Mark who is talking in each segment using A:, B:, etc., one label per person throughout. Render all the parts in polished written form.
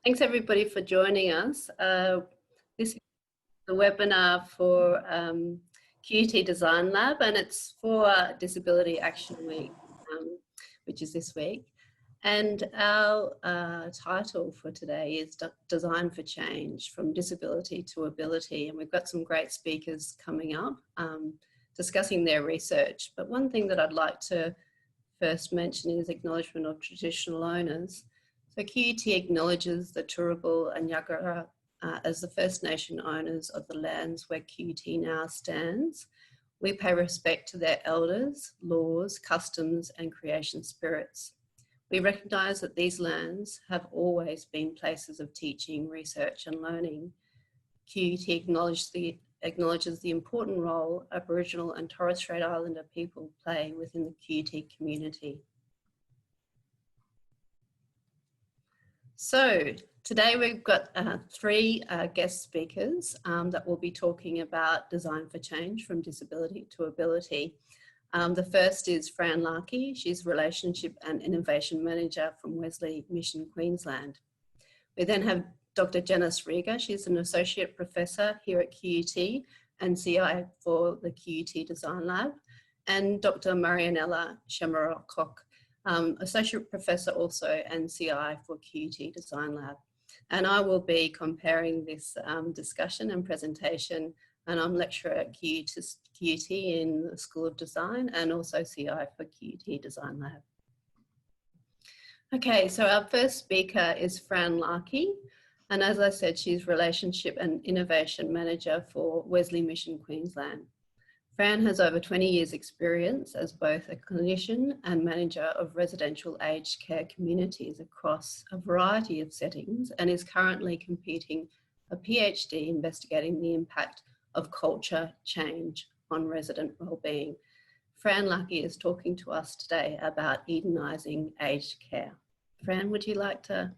A: Thanks everybody for joining us. This is the webinar for QUT Design Lab, and it's for Disability Action Week, which is this week. And our title for today is Design for Change, from Disability to Ability. And we've got some great speakers coming up discussing their research. But one thing that I'd like to first mention is acknowledgement of traditional owners. So QUT acknowledges the Turrbal and Yagara as the First Nation owners of the lands where QUT now stands. We pay respect to their elders, laws, customs and creation spirits. We recognise that these lands have always been places of teaching, research and learning. QUT acknowledges the important role Aboriginal and Torres Strait Islander people play within the QUT community. So today we've got three guest speakers that will be talking about design for change from disability to ability. The first is Fran Larki. She's Relationship and Innovation Manager from Wesley Mission, Queensland. We then have Dr. Janice Rieger. She's an Associate Professor here at QUT and CI for the QUT Design Lab. And Dr. Marianella Chamorro-Koc, Associate Professor also and CI for QUT Design Lab. And I will be comparing this discussion and presentation, and I'm lecturer at QUT in the School of Design and also CI for QUT Design Lab. Okay, so our first speaker is Fran Larki, and as I said, she's Relationship and Innovation Manager for Wesley Mission, Queensland. Fran has over 20 years experience as both a clinician and manager of residential aged care communities across a variety of settings, and is currently completing a PhD investigating the impact of culture change on resident wellbeing. Fran Larki is talking to us today about Edenising aged care. Fran, would you like to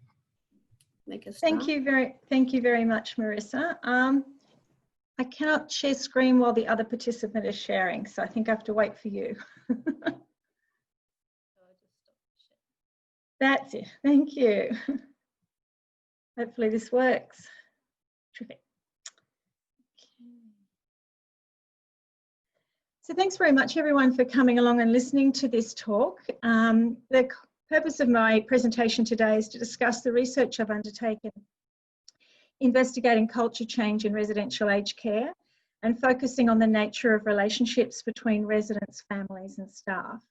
A: make a start?
B: Thank you very much, Marissa. I cannot share screen while the other participant is sharing, so I think I have to wait for you. That's it, thank you. Hopefully this works. Terrific. Okay. So thanks very much everyone for coming along and listening to this talk. The purpose of my presentation today is to discuss the research I've undertaken investigating culture change in residential aged care and focusing on the nature of relationships between residents, families and staff.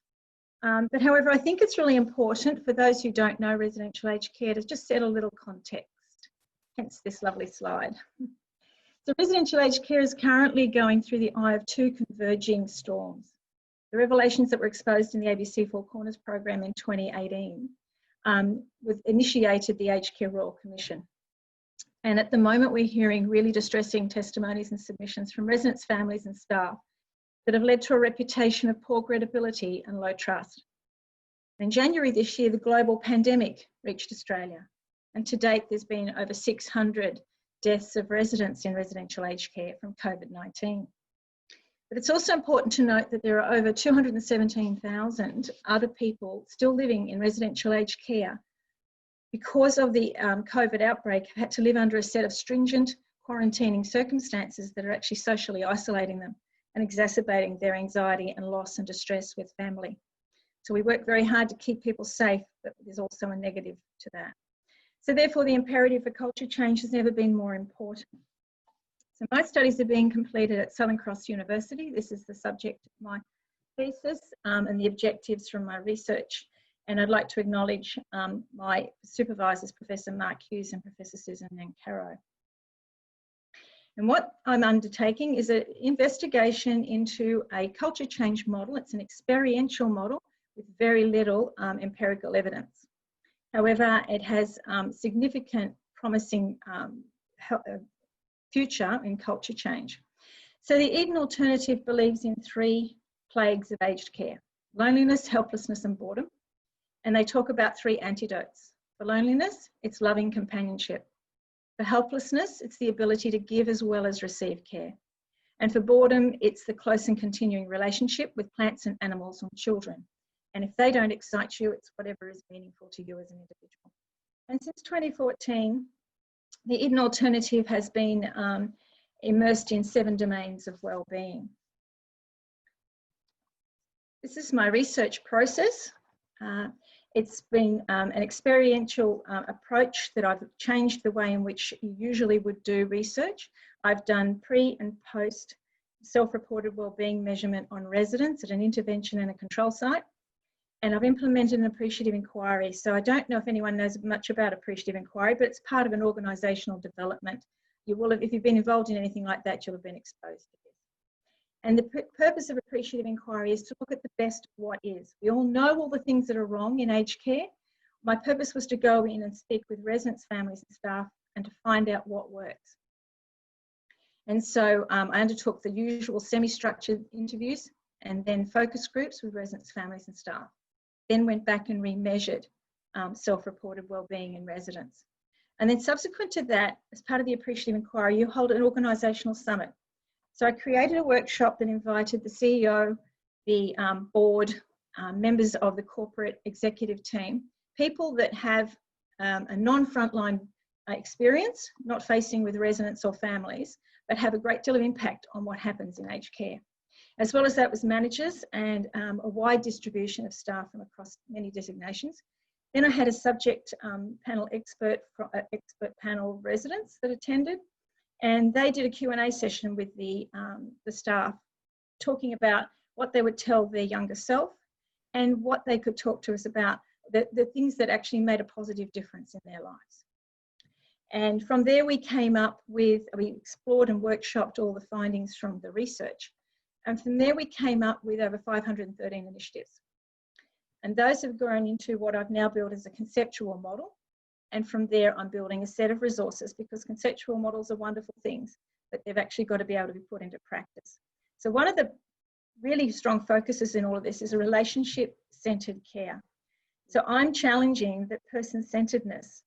B: But however, I think it's really important for those who don't know residential aged care to just set a little context, hence this lovely slide. So residential aged care is currently going through the eye of two converging storms. The revelations that were exposed in the ABC Four Corners program in 2018 initiated the Aged Care Royal Commission. And at the moment, we're hearing really distressing testimonies and submissions from residents, families and staff that have led to a reputation of poor credibility and low trust. In January this year, the global pandemic reached Australia. And to date, there's been over 600 deaths of residents in residential aged care from COVID-19. But it's also important to note that there are over 217,000 other people still living in residential aged care because of the COVID outbreak, have had to live under a set of stringent quarantining circumstances that are actually socially isolating them and exacerbating their anxiety and loss and distress with family. So we work very hard to keep people safe, but there's also a negative to that. So therefore, the imperative for culture change has never been more important. So my studies are being completed at Southern Cross University. This is the subject of my thesis and the objectives from my research. And I'd like to acknowledge my supervisors, Professor Mark Hughes and Professor Susan Nancaro. And what I'm undertaking is an investigation into a culture change model. It's an experiential model with very little empirical evidence. However, it has significant promising future in culture change. So the Eden Alternative believes in three plagues of aged care: loneliness, helplessness and boredom. And they talk about three antidotes. For loneliness, it's loving companionship. For helplessness, it's the ability to give as well as receive care. And for boredom, it's the close and continuing relationship with plants and animals and children. And if they don't excite you, it's whatever is meaningful to you as an individual. And since 2014, the Eden Alternative has been immersed in 7 domains of wellbeing. This is my research process. It's been an experiential approach that I've changed the way in which you usually would do research. I've done pre and post self-reported wellbeing measurement on residents at an intervention and a control site. And I've implemented an appreciative inquiry. So I don't know if anyone knows much about appreciative inquiry, but it's part of an organisational development. You will have, if you've been involved in anything like that, you'll have been exposed to this. And the purpose of appreciative inquiry is to look at the best of what is. We all know all the things that are wrong in aged care. My purpose was to go in and speak with residents, families and staff and to find out what works. And so I undertook the usual semi-structured interviews and then focus groups with residents, families and staff. Then went back and remeasured self-reported wellbeing in residents. And then subsequent to that, as part of the Appreciative Inquiry, you hold an organisational summit. So I created a workshop that invited the CEO, the board, members of the corporate executive team, people that have a non-frontline experience, not facing with residents or families, but have a great deal of impact on what happens in aged care. As well as that was managers and a wide distribution of staff from across many designations. Then I had a subject panel expert panel residents that attended, and they did a Q&A session with the staff, talking about what they would tell their younger self and what they could talk to us about, the things that actually made a positive difference in their lives. And from there we came up with, we explored and workshopped all the findings from the research. And from there we came up with over 513 initiatives. And those have grown into what I've now built as a conceptual model. And from there I'm building a set of resources, because conceptual models are wonderful things, but they've actually got to be able to be put into practice. So one of the really strong focuses in all of this is a relationship-centered care. So I'm challenging that person-centeredness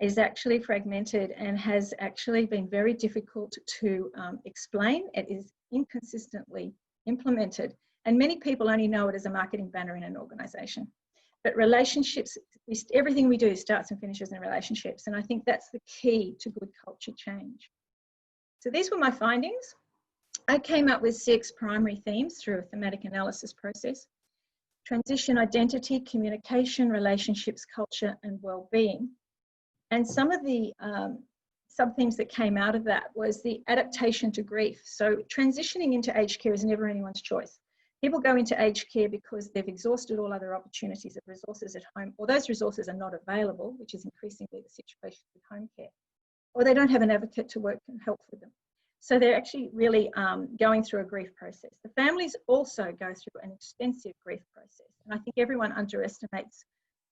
B: is actually fragmented and has actually been very difficult to explain. It is inconsistently implemented, and many people only know it as a marketing banner in an organisation. But relationships, everything we do starts and finishes in relationships, and I think that's the key to good culture change. So these were my findings. I came up with 6 primary themes through a thematic analysis process: transition, identity, communication, relationships, culture and well-being. And some of the sub-themes that came out of that was the adaptation to grief. So transitioning into aged care is never anyone's choice. People go into aged care because they've exhausted all other opportunities of resources at home, or those resources are not available, which is increasingly the situation with home care, or they don't have an advocate to work and help with them. So they're actually really going through a grief process. The families also go through an extensive grief process, and I think everyone underestimates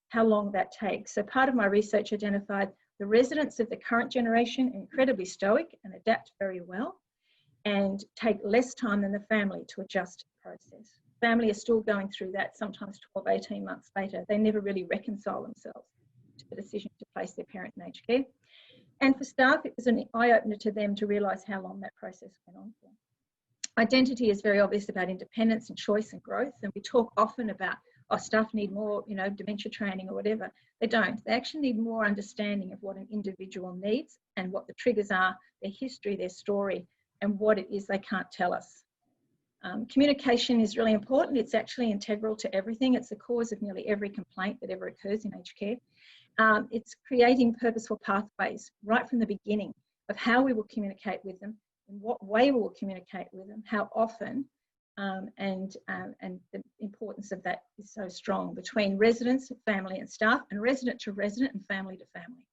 B: how long that takes. So part of my research identified the residents of the current generation incredibly stoic and adapt very well and take less time than the family to adjust to the process. Family are still going through that sometimes 12, 18 months later. They never really reconcile themselves to the decision to place their parent in aged care. And for staff, it was an eye-opener to them to realise how long that process went on for. Identity is very obvious about independence and choice and growth, and we talk often about, oh, staff need more, you know, dementia training or whatever. They don't. They actually need more understanding of what an individual needs and what the triggers are, their history, their story, and what it is they can't tell us. Communication is really important. It's actually integral to everything. It's the cause of nearly every complaint that ever occurs in aged care. It's creating purposeful pathways right from the beginning of how we will communicate with them, in what way we will communicate with them, how often, and the importance of that is so strong between residents, family and staff, and resident to resident and family to family.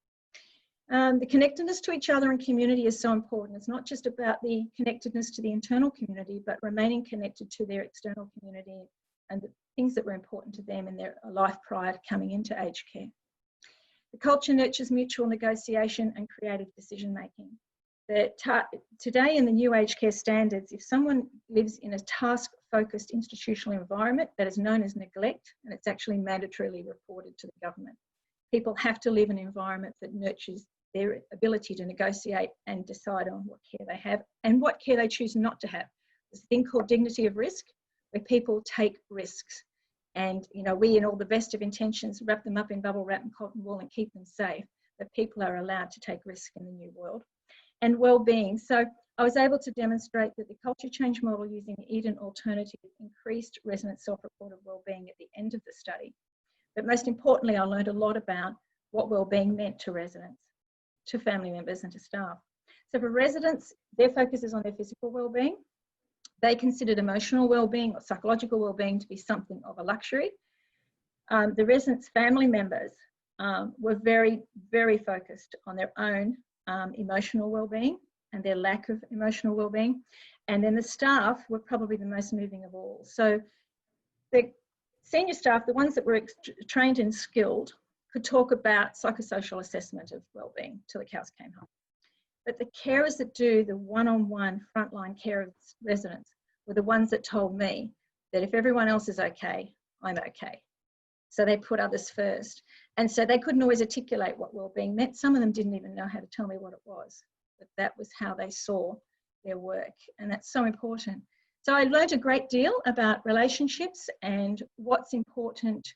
B: The connectedness to each other and community is so important. It's not just about the connectedness to the internal community, but remaining connected to their external community and the things that were important to them in their life prior to coming into aged care. The culture nurtures mutual negotiation and creative decision making. Today in the new aged care standards, if someone lives in a task-focused institutional environment that is known as neglect, and it's actually mandatorily reported to the government, people have to live in an environment that nurtures their ability to negotiate and decide on what care they have and what care they choose not to have. There's a thing called dignity of risk, where people take risks. And, you know, we, in all the best of intentions, wrap them up in bubble wrap and cotton wool and keep them safe. that people are allowed to take risk in the new world, and well-being. So I was able to demonstrate that the culture change model using the Eden alternative increased resident self-reported well-being at the end of the study. But most importantly, I learned a lot about what well-being meant to residents, to family members and to staff. So for residents, their focus is on their physical well-being. They considered emotional well-being or psychological well-being to be something of a luxury. The residents' family members were very, very focused on their own emotional well-being and their lack of emotional well-being. And then the staff were probably the most moving of all. So the senior staff, the ones that were trained and skilled, could talk about psychosocial assessment of well-being till the cows came home. But the carers that do the one-on-one frontline care of residents were the ones that told me that if everyone else is okay, I'm okay. So they put others first. And so they couldn't always articulate what well-being meant. Some of them didn't even know how to tell me what it was, but that was how they saw their work. And that's so important. So I learned a great deal about relationships and what's important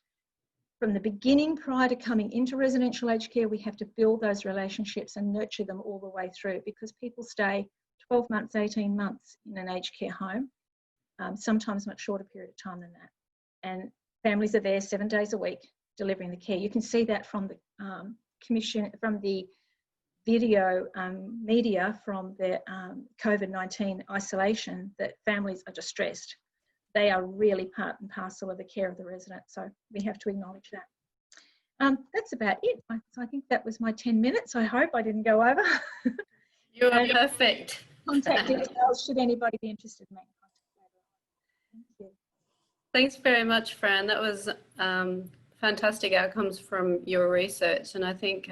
B: from the beginning. Prior to coming into residential aged care, we have to build those relationships and nurture them all the way through, because people stay 12 months, 18 months in an aged care home, sometimes much shorter period of time than that. And families are there 7 days a week delivering the care. You can see that from the from the video media from the COVID-19 isolation, that families are distressed. They are really part and parcel of the care of the resident. So we have to acknowledge that. That's about it. So I think that was my 10 minutes. I hope I didn't go over.
A: You are perfect.
B: Contact details should anybody be interested in making contact. Thank you.
A: Thanks very much, Fran. That was fantastic outcomes from your research. And I think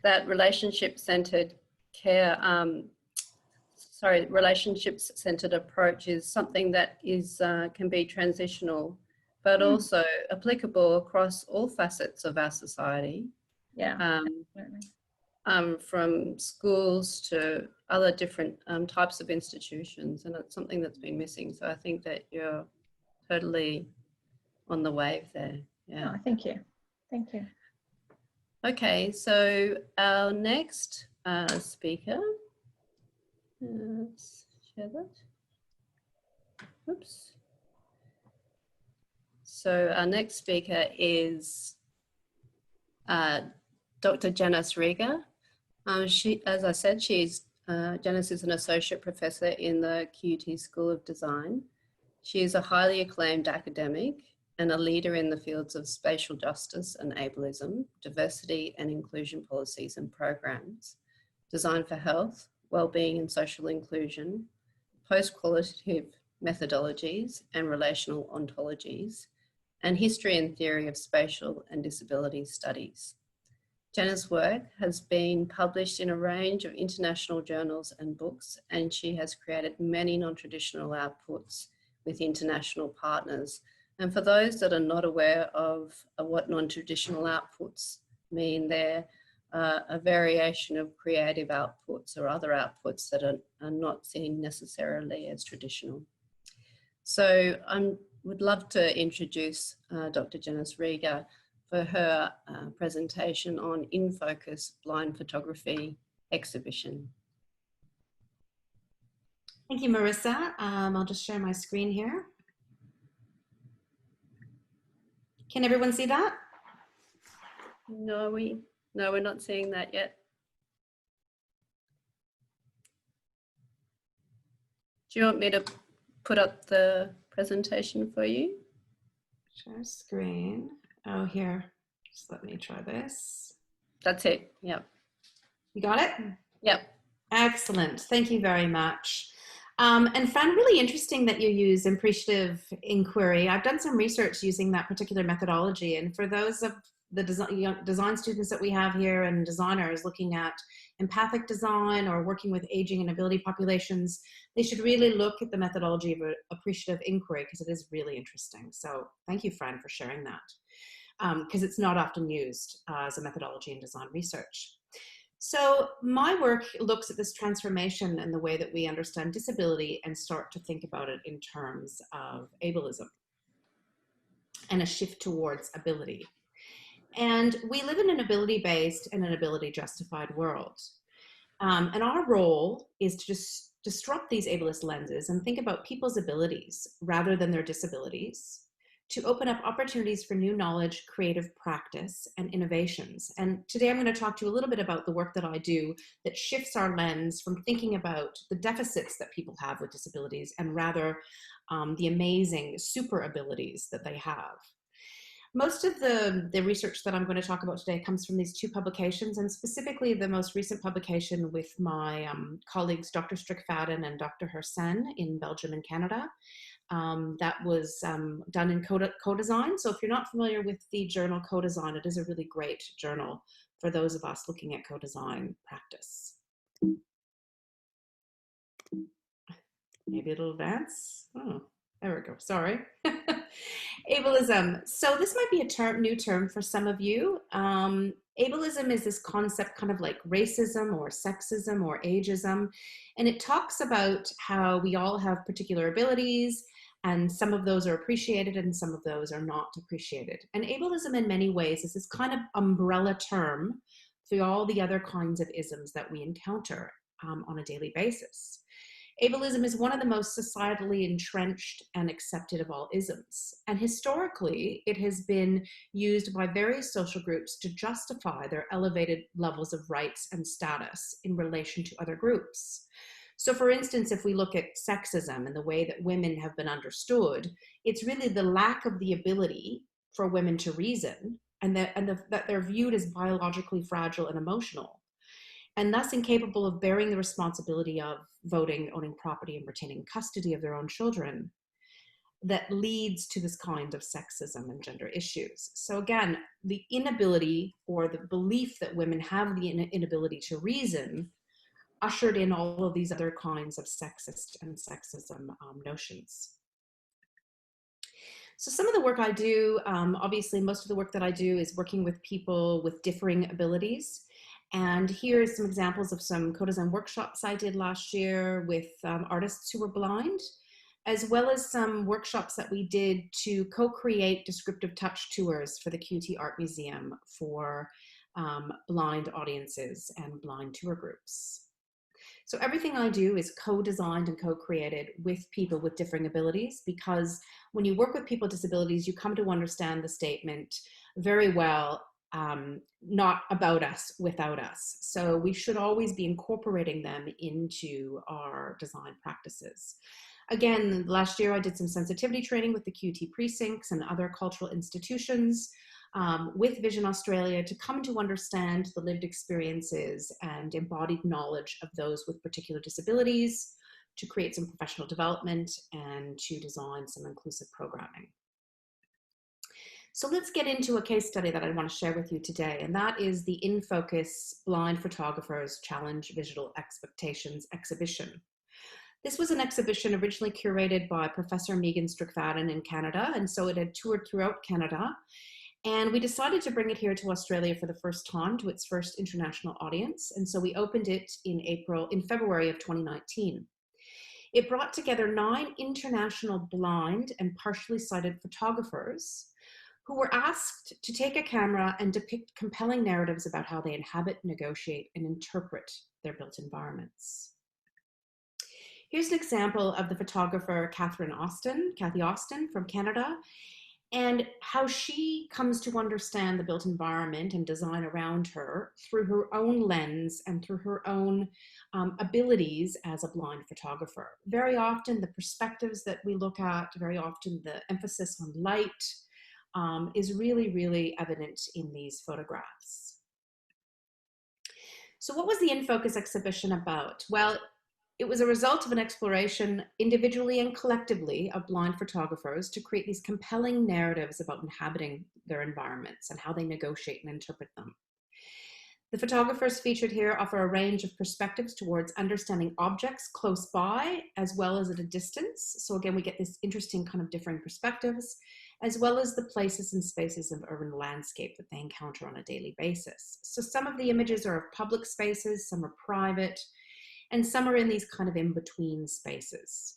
A: that relationship-centered care, relationships-centered approach is something that is can be transitional, but also applicable across all facets of our society.
B: Yeah,
A: from schools to other different types of institutions, and it's something that's been missing. So I think that you're totally on the wave there. Yeah.
B: Oh, thank you. Thank you.
A: Okay, so our next speaker, let's share that. Oops. So our next speaker is Dr. Janice Rieger. As I said, Janice is an associate professor in the QUT School of Design. She is a highly acclaimed academic and a leader in the fields of spatial justice and ableism, diversity and inclusion policies and programs, design for health, wellbeing and social inclusion, post-qualitative methodologies and relational ontologies, and history and theory of spatial and disability studies. Janice's work has been published in a range of international journals and books, and she has created many non-traditional outputs with international partners. And for those that are not aware of what non-traditional outputs mean, they're a variation of creative outputs or other outputs that are not seen necessarily as traditional. So I would love to introduce Dr. Janice Rieger for her presentation on In Focus Blind Photography exhibition.
C: Thank you, Marissa. I'll just share my screen here. Can everyone see that?
A: No, we're not seeing that yet. Do you want me to put up the presentation for you?
C: Share screen. Oh, here. Just let me try this.
A: That's it. Yep.
C: You got it?
A: Yep.
C: Excellent. Thank you very much. And Fran, really interesting that you use Appreciative Inquiry. I've done some research using that particular methodology. And for those of the design students that we have here and designers looking at empathic design or working with aging and ability populations, they should really look at the methodology of Appreciative Inquiry, because it is really interesting. So thank you, Fran, for sharing that, because it's not often used as a methodology in design research. So my work looks at this transformation and the way that we understand disability and start to think about it in terms of ableism and a shift towards ability. And we live in an ability-based and an ability-justified world. And our role is to just disrupt these ableist lenses and think about people's abilities rather than their disabilities, to open up opportunities for new knowledge, creative practice, and innovations. And today I'm going to talk to you a little bit about the work that I do that shifts our lens from thinking about the deficits that people have with disabilities and rather the amazing super abilities that they have. Most of the research that I'm going to talk about today comes from these two publications, and specifically the most recent publication with my colleagues, Dr. Strickfaden and Dr. Hersen in Belgium and Canada. That was done in co-design. So if you're not familiar with the journal co-design, it is a really great journal for those of us looking at co-design practice. Maybe it'll advance. Oh, there we go. Sorry. Ableism. So this might be a new term for some of you. Ableism is this concept kind of like racism or sexism or ageism. And it talks about how we all have particular abilities, and some of those are appreciated and some of those are not appreciated. And ableism in many ways is this kind of umbrella term for all the other kinds of isms that we encounter on a daily basis. Ableism is one of the most societally entrenched and accepted of all isms. And historically, it has been used by various social groups to justify their elevated levels of rights and status in relation to other groups. So for instance, if we look at sexism and the way that women have been understood, it's really the lack of the ability for women to reason and that they're viewed as biologically fragile and emotional, and thus incapable of bearing the responsibility of voting, owning property, and retaining custody of their own children, that leads to this kind of sexism and gender issues. So again, the inability or the belief that women have the inability to reason ushered in all of these other kinds of sexist and sexism notions. So some of the work I do, obviously most of the work that I do is working with people with differing abilities. And here's some examples of some co-design workshops I did last year with artists who were blind, as well as some workshops that we did to co-create descriptive touch tours for the QT Art Museum for blind audiences and blind tour groups. So everything I do is co-designed and co-created with people with differing abilities, because when you work with people with disabilities, you come to understand the statement very well, not about us, without us. So we should always be incorporating them into our design practices. Again, last year I did some sensitivity training with the QT precincts and other cultural institutions with Vision Australia to come to understand the lived experiences and embodied knowledge of those with particular disabilities, to create some professional development and to design some inclusive programming. So let's get into a case study that I want to share with you today, and that is the In Focus Blind Photographers Challenge Visual Expectations exhibition. This was an exhibition originally curated by Professor Megan Strickfaden in Canada, and so it had toured throughout Canada. And we decided to bring it here to Australia for the first time to its first international audience. And so we opened it in February of 2019. It brought together 9 international blind and partially sighted photographers who were asked to take a camera and depict compelling narratives about how they inhabit, negotiate, and interpret their built environments. Here's an example of the photographer Kathy Austin from Canada, and how she comes to understand the built environment and design around her through her own lens and through her own abilities as a blind photographer. Very often the perspectives that we look at, very often the emphasis on light is really, really evident in these photographs. So what was the In Focus exhibition about? Well, it was a result of an exploration individually and collectively of blind photographers to create these compelling narratives about inhabiting their environments and how they negotiate and interpret them. The photographers featured here offer a range of perspectives towards understanding objects close by as well as at a distance. So again, we get this interesting kind of differing perspectives, as well as the places and spaces of urban landscape that they encounter on a daily basis. So some of the images are of public spaces, some are private, and some are in these kind of in-between spaces.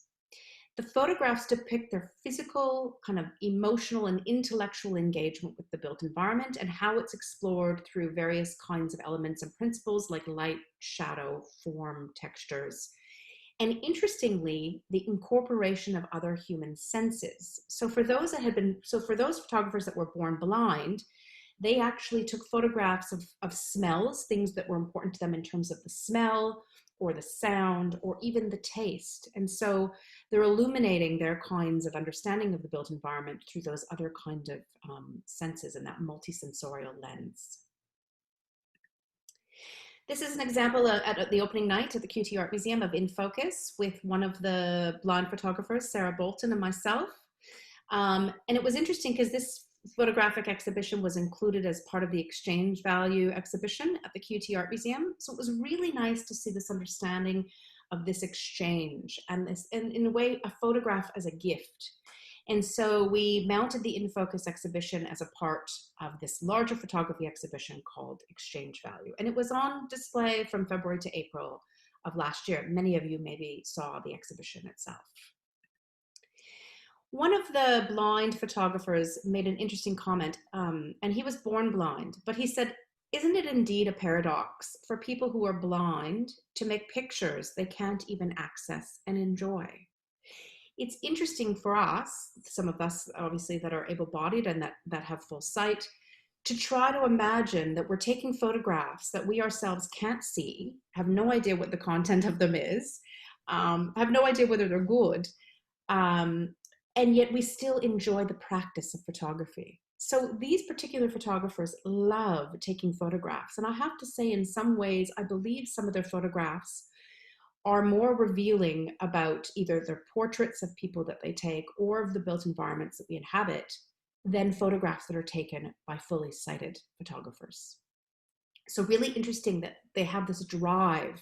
C: The photographs depict their physical, kind of emotional and intellectual engagement with the built environment and how it's explored through various kinds of elements and principles like light, shadow, form, textures. And interestingly, the incorporation of other human senses. So for those photographers that were born blind, they actually took photographs of smells, things that were important to them in terms of the smell or the sound or even the taste. And so they're illuminating their kinds of understanding of the built environment through those other kind of senses and that multisensorial lens. This is an example at the opening night at the QT Art Museum of In Focus with one of the blind photographers, Sarah Bolton, and myself. And it was interesting because this photographic exhibition was included as part of the exchange value exhibition at the QT Art Museum. So it was really nice to see this understanding of this exchange and this, and in a way, a photograph as a gift. And so we mounted the In Focus exhibition as a part of this larger photography exhibition called Exchange Value. And it was on display from February to April of last year. Many of you maybe saw the exhibition itself. One of the blind photographers made an interesting comment, and he was born blind, but he said, "Isn't it indeed a paradox for people who are blind to make pictures they can't even access and enjoy?" It's interesting for us, some of us obviously that are able-bodied and that have full sight, to try to imagine that we're taking photographs that we ourselves can't see, have no idea what the content of them is, have no idea whether they're good, and yet we still enjoy the practice of photography. So these particular photographers love taking photographs. And I have to say, in some ways, I believe some of their photographs are more revealing about either their portraits of people that they take or of the built environments that we inhabit than photographs that are taken by fully sighted photographers. So really interesting that they have this drive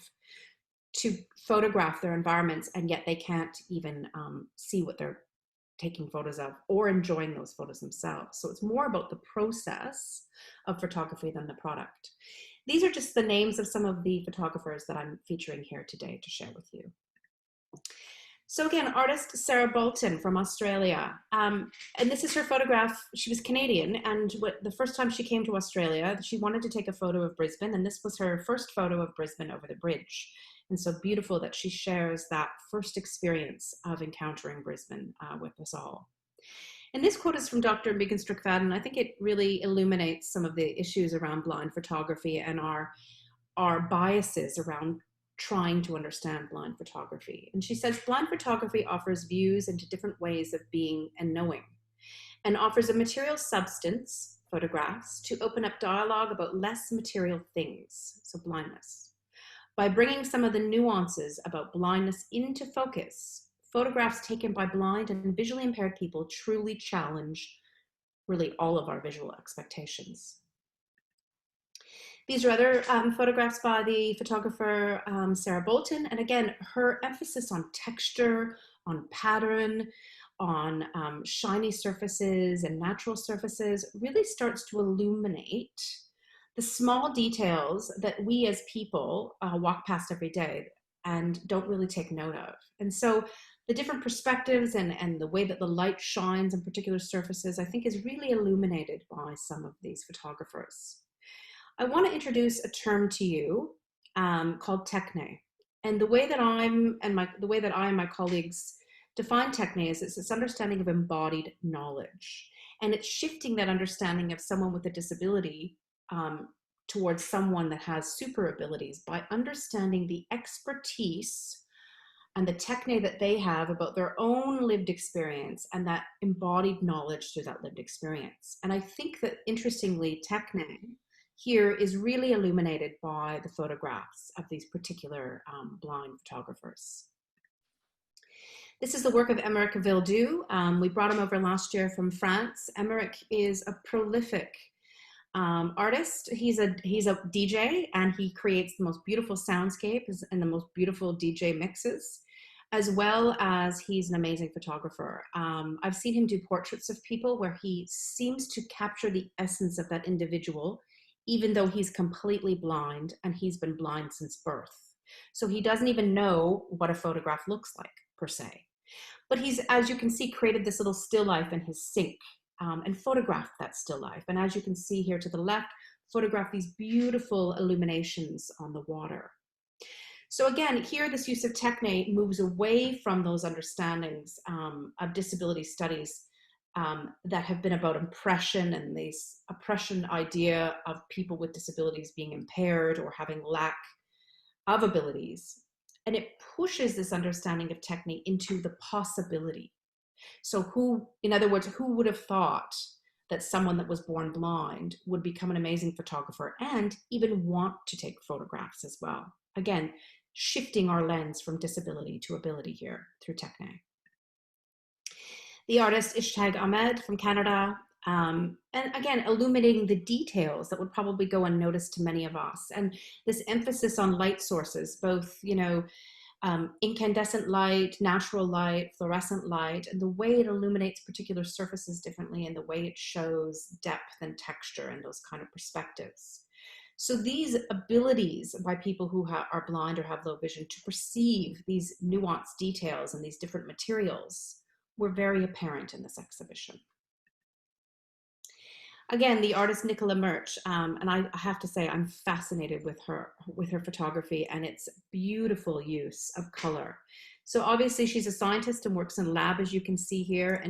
C: to photograph their environments, and yet they can't even see what they're taking photos of or enjoying those photos themselves. So it's more about the process of photography than the product. These are just the names of some of the photographers that I'm featuring here today to share with you. So again, artist Sarah Bolton from Australia. And this is her photograph. She was Canadian, and the first time she came to Australia, she wanted to take a photo of Brisbane, and this was her first photo of Brisbane over the bridge. And so beautiful that she shares that first experience of encountering Brisbane with us all. And this quote is from Dr. Megan Strickfaden. I think it really illuminates some of the issues around blind photography and our biases around trying to understand blind photography. And she says, blind photography offers views into different ways of being and knowing, and offers a material substance, photographs, to open up dialogue about less material things, so blindness. By bringing some of the nuances about blindness into focus, photographs taken by blind and visually impaired people truly challenge really all of our visual expectations. These are other photographs by the photographer Sarah Bolton, and again, her emphasis on texture, on pattern, on shiny surfaces and natural surfaces really starts to illuminate the small details that we as people walk past every day and don't really take note of. And so the different perspectives and the way that the light shines on particular surfaces, I think, is really illuminated by some of these photographers. I want to introduce a term to you called techne. And the way that I and my colleagues define techne is it's this understanding of embodied knowledge. And it's shifting that understanding of someone with a disability towards someone that has super abilities by understanding the expertise and the techne that they have about their own lived experience and that embodied knowledge through that lived experience. And I think that, interestingly, techne here is really illuminated by the photographs of these particular blind photographers. This is the work of Emeric Vildu. We brought him over last year from France. Emeric is a prolific artist. He's a DJ, and he creates the most beautiful soundscapes and the most beautiful DJ mixes, as well as he's an amazing photographer. I've seen him do portraits of people where he seems to capture the essence of that individual, even though he's completely blind, and he's been blind since birth. So he doesn't even know what a photograph looks like, per se. But he's, as you can see, created this little still life in his sink and photographed that still life. And as you can see here to the left, photographed these beautiful illuminations on the water. So again, here this use of techne moves away from those understandings of disability studies that have been about oppression and this oppression idea of people with disabilities being impaired or having lack of abilities. And it pushes this understanding of techne into the possibility. So who, in other words, who would have thought that someone that was born blind would become an amazing photographer and even want to take photographs as well? Again, shifting our lens from disability to ability here through techne. The artist Ishtag Ahmed from Canada, and again, illuminating the details that would probably go unnoticed to many of us. And this emphasis on light sources, both, you know, incandescent light, natural light, fluorescent light, and the way it illuminates particular surfaces differently and the way it shows depth and texture and those kind of perspectives. So these abilities by people who are blind or have low vision to perceive these nuanced details and these different materials were very apparent in this exhibition. Again, the artist Nicola Murch, and I have to say I'm fascinated with her photography and its beautiful use of color. So obviously she's a scientist and works in a lab, as you can see here,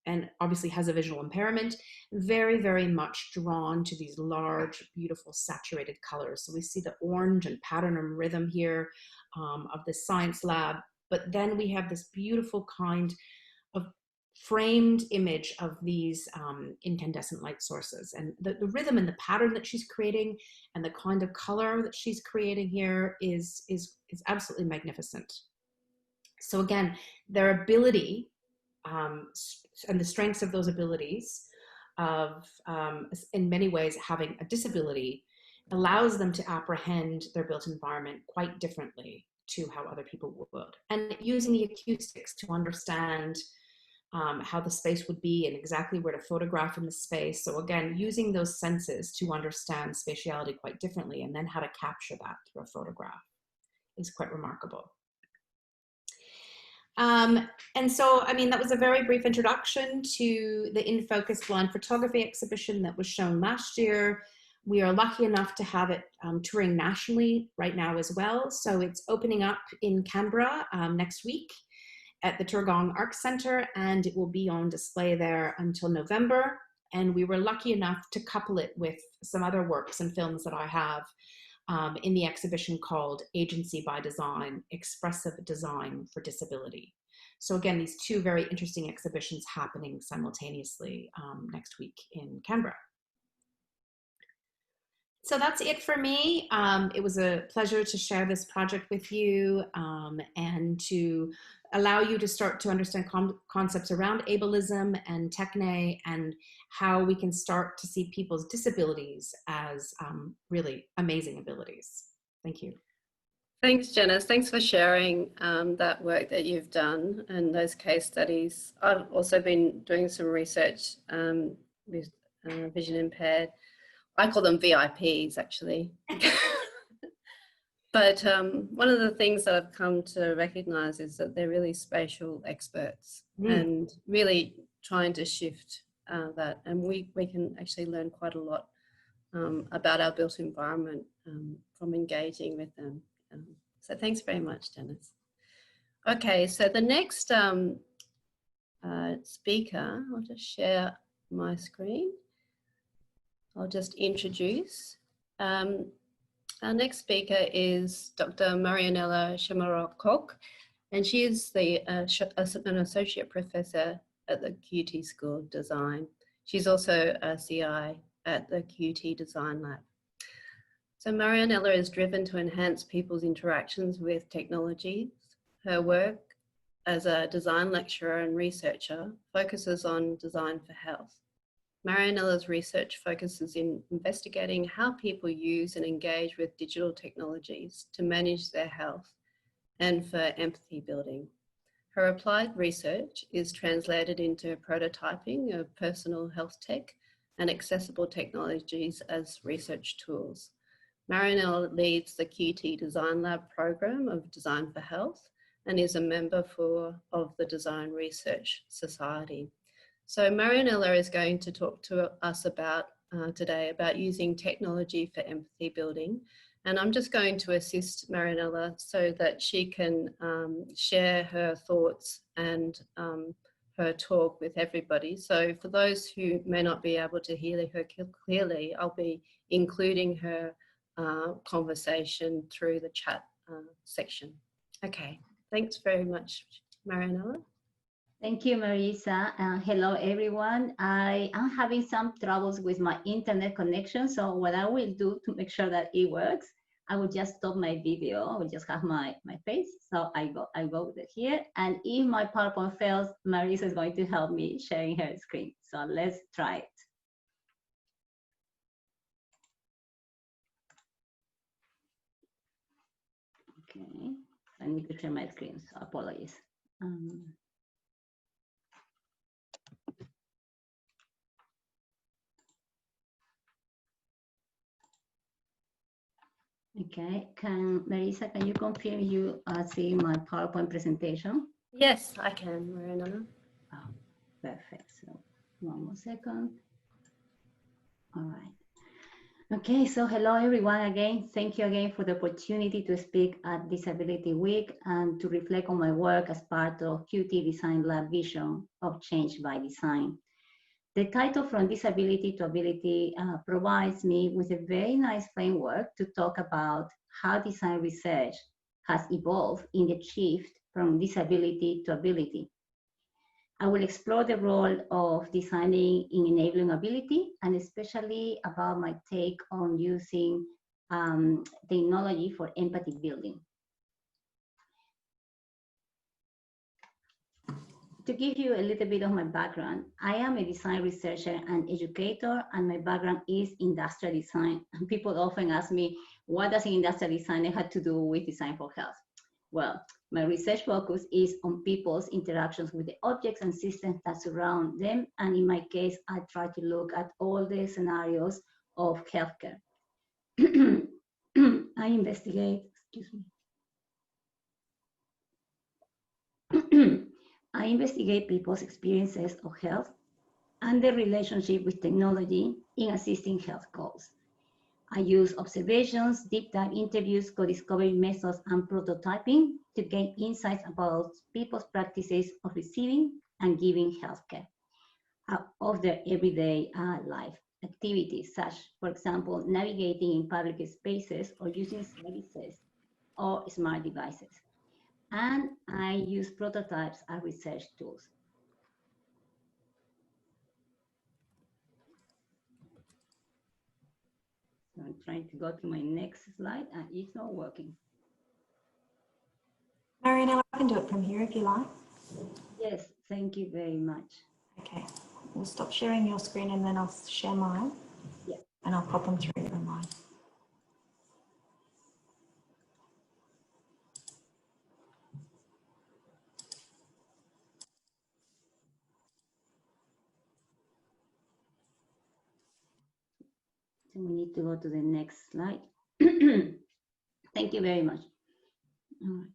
C: and obviously has a visual impairment, very, very much drawn to these large, beautiful, saturated colors. So we see the orange and pattern and rhythm here of the science lab, but then we have this beautiful kind of framed image of these incandescent light sources, and the rhythm and the pattern that she's creating and the kind of color that she's creating here is absolutely magnificent. So again, their ability and the strengths of those abilities of in many ways having a disability allows them to apprehend their built environment quite differently to how other people would, and using the acoustics to understand how the space would be and exactly where to photograph in the space. So again, using those senses to understand spatiality quite differently and then how to capture that through a photograph is quite remarkable. And so, I mean, that was a very brief introduction to the In Focus Blind Photography exhibition that was shown last year. We are lucky enough to have it touring nationally right now as well. So it's opening up in Canberra next week at the Turgong Arts Centre, and it will be on display there until November. And we were lucky enough to couple it with some other works and films that I have in the exhibition called Agency by Design, Expressive Design for Disability. So again, these two very interesting exhibitions happening simultaneously next week in Canberra. So that's it for me. It was a pleasure to share this project with you and to allow you to start to understand concepts around ableism and techne and how we can start to see people's disabilities as really amazing abilities. Thank you.
A: Thanks, Janice. Thanks for sharing that work that you've done and those case studies. I've also been doing some research with vision impaired. I call them VIPs, actually. But one of the things that I've come to recognize is that they're really spatial experts and really trying to shift that. And we can actually learn quite a lot about our built environment from engaging with them. So thanks very much, Janice. Okay, so the next speaker, I'll just share my screen. I'll just introduce. Our next speaker is Dr. Marianella Chamorro-Koc, and she is an associate professor at the QT School of Design. She's also a CI at the QT Design Lab. So Marianella is driven to enhance people's interactions with technologies. Her work as a design lecturer and researcher focuses on design for health. Marianella's research focuses in investigating how people use and engage with digital technologies to manage their health and for empathy building. Her applied research is translated into prototyping of personal health tech and accessible technologies as research tools. Marianella leads the QT Design Lab program of Design for Health and is a member of the Design Research Society. So Marianella is going to talk to us about today about using technology for empathy building. And I'm just going to assist Marianella so that she can share her thoughts and her talk with everybody. So for those who may not be able to hear her clearly, I'll be including her conversation through the chat section. Okay, thanks very much, Marianella.
D: Thank you, Marissa. Hello, everyone. I am having some troubles with my internet connection. So what I will do to make sure that it works, I will just stop my video. I will just have my face. So I go here. And if my PowerPoint fails, Marissa is going to help me sharing her screen. So let's try it. Okay, I need to share my screen, so apologies. Okay, Marissa, can you confirm you see my PowerPoint presentation?
A: Yes, I can, Marianella.
D: Oh, perfect. So one more second. All right. Okay, so hello everyone again. Thank you again for the opportunity to speak at Disability Week and to reflect on my work as part of QT Design Lab vision of change by design. The title From Disability to Ability provides me with a very nice framework to talk about how design research has evolved in the shift from disability to ability. I will explore the role of designing in enabling ability, and especially about my take on using technology for empathy building. To give you a little bit of my background, I am a design researcher and educator, and my background is industrial design. And people often ask me, what does industrial design have to do with design for health? Well, my research focus is on people's interactions with the objects and systems that surround them. And in my case, I try to look at all the scenarios of healthcare. I investigate, I investigate people's experiences of health and their relationship with technology in assisting health goals. I use observations, deep dive interviews, co-discovery methods, and prototyping to gain insights about people's practices of receiving and giving healthcare of their everyday life activities, such, for example, navigating in public spaces or using services or smart devices. And I use prototypes as research tools. So I'm trying to go to my next slide, and it's not working.
E: Marianella, I can do it from here if you like.
D: Yes, thank you very much.
E: Okay, we'll stop sharing your screen and then I'll share mine.
D: Yeah.
E: And I'll pop them through online.
D: So we need to go to the next slide. Thank you very much. All right.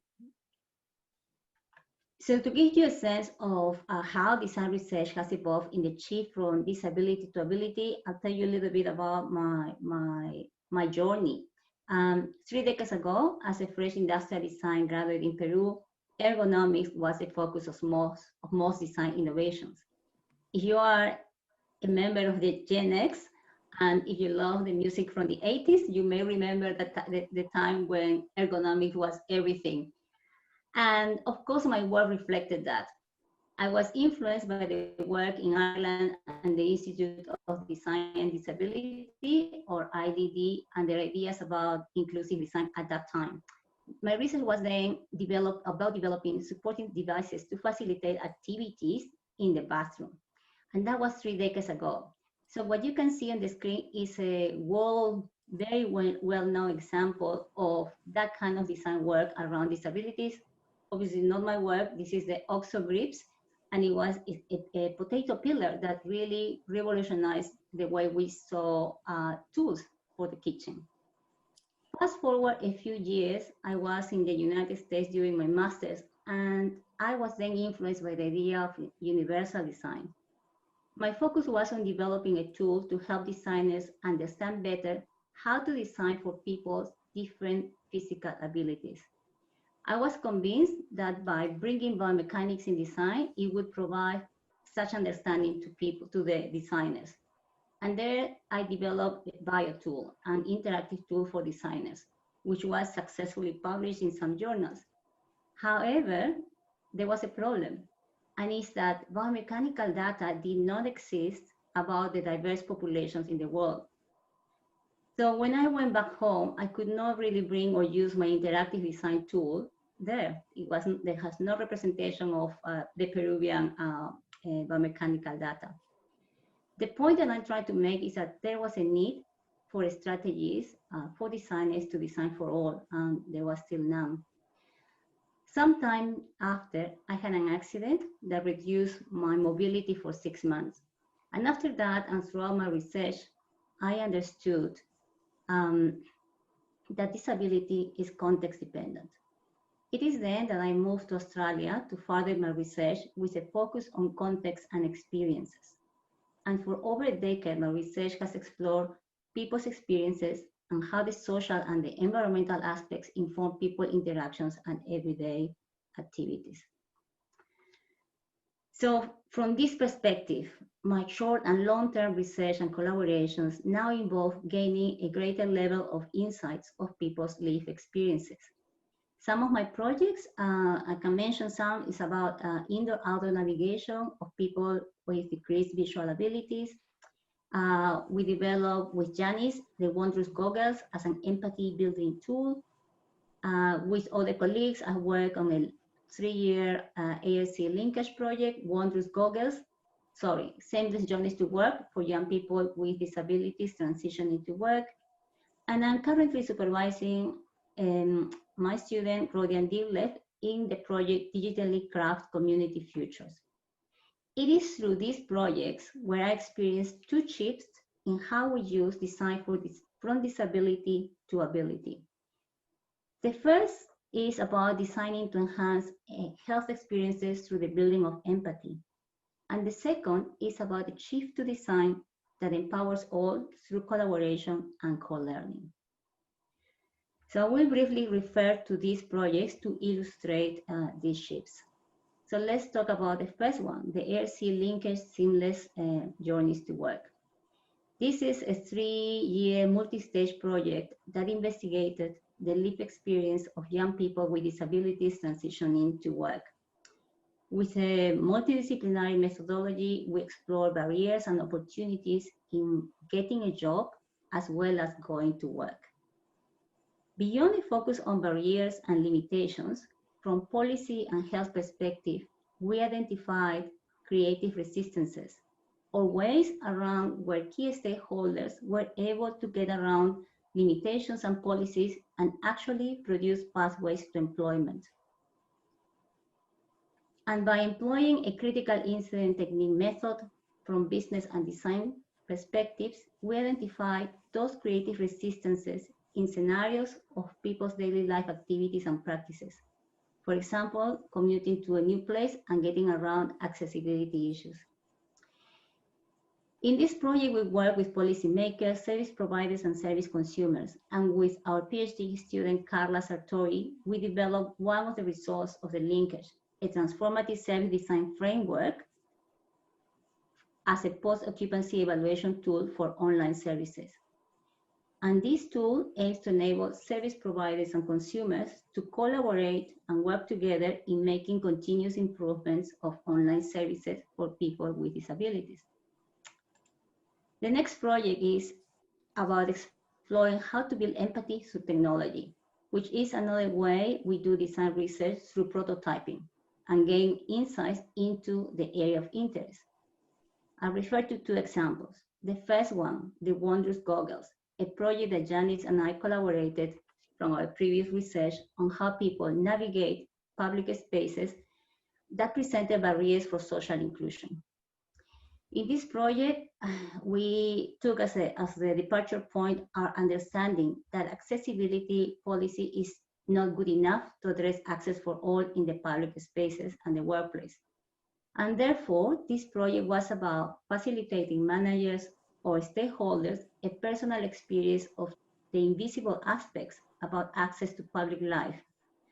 D: So to give you a sense of how design research has evolved in the shift from disability to ability, I'll tell you a little bit about my journey. 3 decades ago, as a fresh industrial design graduate in Peru, ergonomics was the focus of most design innovations. If you are a member of the Gen X, and if you love the music from the 80s, you may remember the time when ergonomics was everything. And of course, my work reflected that. I was influenced by the work in Ireland and the Institute of Design and Disability, or IDD, and their ideas about inclusive design at that time. My research was then about developing supporting devices to facilitate activities in the bathroom. And that was 3 decades ago. So what you can see on the screen is a very well-known example of that kind of design work around disabilities. Obviously not my work. This is the OXO grips, and it was a potato peeler that really revolutionized the way we saw tools for the kitchen. Fast forward a few years, I was in the United States during my master's, and I was then influenced by the idea of universal design. My focus was on developing a tool to help designers understand better how to design for people's different physical abilities. I was convinced that by bringing biomechanics in design, it would provide such understanding to people, to the designers. And there I developed the BioTool, an interactive tool for designers, which was successfully published in some journals. However, there was a problem, and it's that biomechanical data did not exist about the diverse populations in the world. So when I went back home, I could not really bring or use my interactive design tool there. There has no representation of the Peruvian biomechanical data. The point that I'm trying to make is that there was a need for strategies for designers to design for all, and there was still none. Sometime after, I had an accident that reduced my mobility for 6 months. And after that, and throughout my research, I understood that disability is context dependent. It is then that I moved to Australia to further my research with a focus on context and experiences. And for over a decade, my research has explored people's experiences and how the social and the environmental aspects inform people's interactions and everyday activities. So from this perspective, my short and long-term research and collaborations now involve gaining a greater level of insights of people's lived experiences. Some of my projects, I can mention some, is about indoor-outdoor navigation of people with decreased visual abilities. We developed with Janice the Wondrous Goggles as an empathy building tool. With other colleagues, I work on a 3-year ARC linkage project, Wondrous Goggles, seamless journeys to work for young people with disabilities transitioning to work. And I'm currently supervising my student, Rodian Dillef, in the project Digitally Craft Community Futures. It is through these projects where I experienced two shifts in how we use design from disability to ability. The first is about designing to enhance health experiences through the building of empathy. And the second is about the shift to design that empowers all through collaboration and co-learning. So I will briefly refer to these projects to illustrate these shifts. So let's talk about the first one, the ARC linkage seamless journeys to work. This is a 3-year multi-stage project that investigated the lived experience of young people with disabilities transitioning to work. With a multidisciplinary methodology, we explore barriers and opportunities in getting a job as well as going to work. Beyond the focus on barriers and limitations, from policy and health perspective, we identified creative resistances or ways around where key stakeholders were able to get around limitations and policies and actually produce pathways to employment. And by employing a critical incident technique method from business and design perspectives, we identified those creative resistances in scenarios of people's daily life activities and practices. For example, commuting to a new place and getting around accessibility issues. In this project, we work with policymakers, service providers, and service consumers. And with our PhD student, Carla Sartori, we developed one of the results of the linkage, a transformative service design framework as a post-occupancy evaluation tool for online services. And this tool aims to enable service providers and consumers to collaborate and work together in making continuous improvements of online services for people with disabilities. The next project is about exploring how to build empathy through technology, which is another way we do design research through prototyping and gain insights into the area of interest. I refer to two examples. The first one, the Wondrous Goggles, a project that Janice and I collaborated from our previous research on how people navigate public spaces that presented barriers for social inclusion. In this project, we took as the departure point our understanding that accessibility policy is not good enough to address access for all in the public spaces and the workplace. And therefore, this project was about facilitating managers or stakeholders a personal experience of the invisible aspects about access to public life,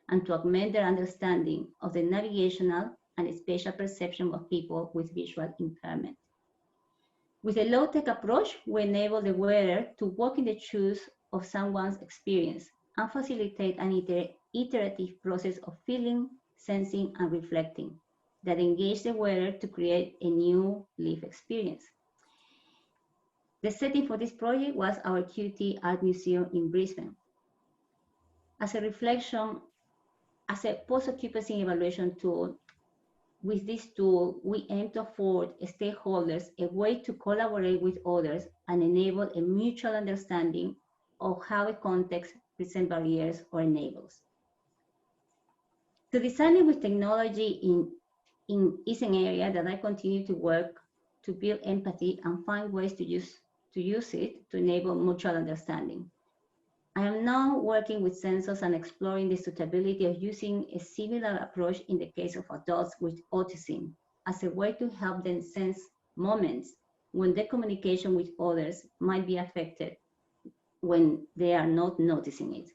D: and to augment their understanding of the navigational and spatial perception of people with visual impairment. With a low-tech approach, we enable the wearer to walk in the shoes of someone's experience and facilitate an iterative process of feeling, sensing, and reflecting that engage the wearer to create a new lived experience. The setting for this project was our QT Art Museum in Brisbane. As a reflection, as a post-occupancy evaluation tool, with this tool, we aim to afford stakeholders a way to collaborate with others and enable a mutual understanding of how a context presents barriers or enables. So designing with technology is an area that I continue to work to build empathy and find ways to use it to enable mutual understanding. I am now working with sensors and exploring the suitability of using a similar approach in the case of adults with autism as a way to help them sense moments when their communication with others might be affected when they are not noticing it.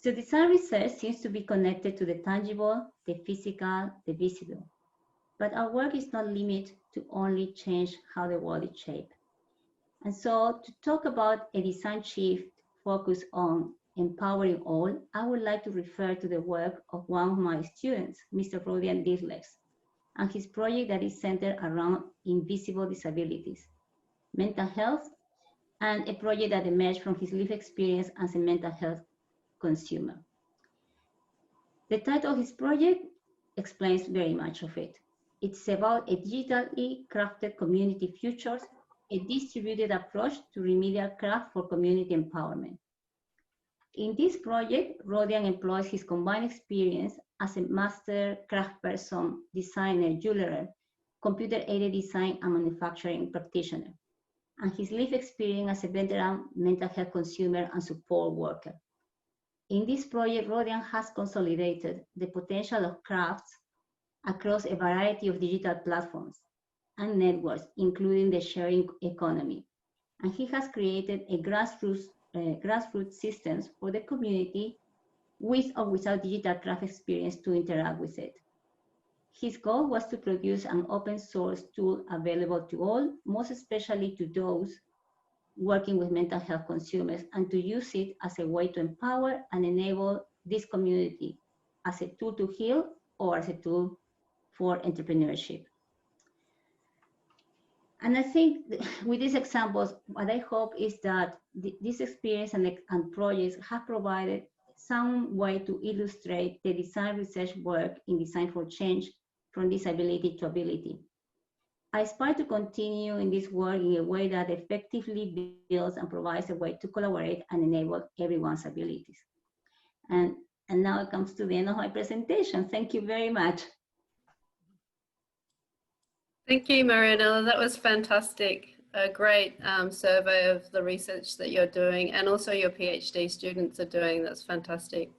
D: So design research seems to be connected to the tangible, the physical, the visible. But our work is not limited to only change how the world is shaped. And so to talk about a design shift focused on empowering all, I would like to refer to the work of one of my students, Mr. Rodian Dirlex, and his project that is centered around invisible disabilities, mental health, and a project that emerged from his lived experience as a mental health consumer. The title of his project explains very much of it. It's about a digitally crafted community futures, a distributed approach to remedial craft for community empowerment. In this project, Rodian employs his combined experience as a master craftsperson, designer, jeweler, computer-aided design and manufacturing practitioner, and his lived experience as a veteran mental health consumer and support worker. In this project, Rodian has consolidated the potential of crafts across a variety of digital platforms and networks, including the sharing economy. And he has created a grassroots systems for the community with or without digital craft experience to interact with it. His goal was to produce an open source tool available to all, most especially to those working with mental health consumers, and to use it as a way to empower and enable this community as a tool to heal or as a tool for entrepreneurship. And I think with these examples, what I hope is that this experience and projects have provided some way to illustrate the design research work in design for change from disability to ability. I aspire to continue in this work in a way that effectively builds and provides a way to collaborate and enable everyone's abilities. And now it comes to the end of my presentation. Thank you very much.
A: Thank you, Marianella. That was fantastic. A great survey of the research that you're doing, and also your PhD students are doing. That's fantastic.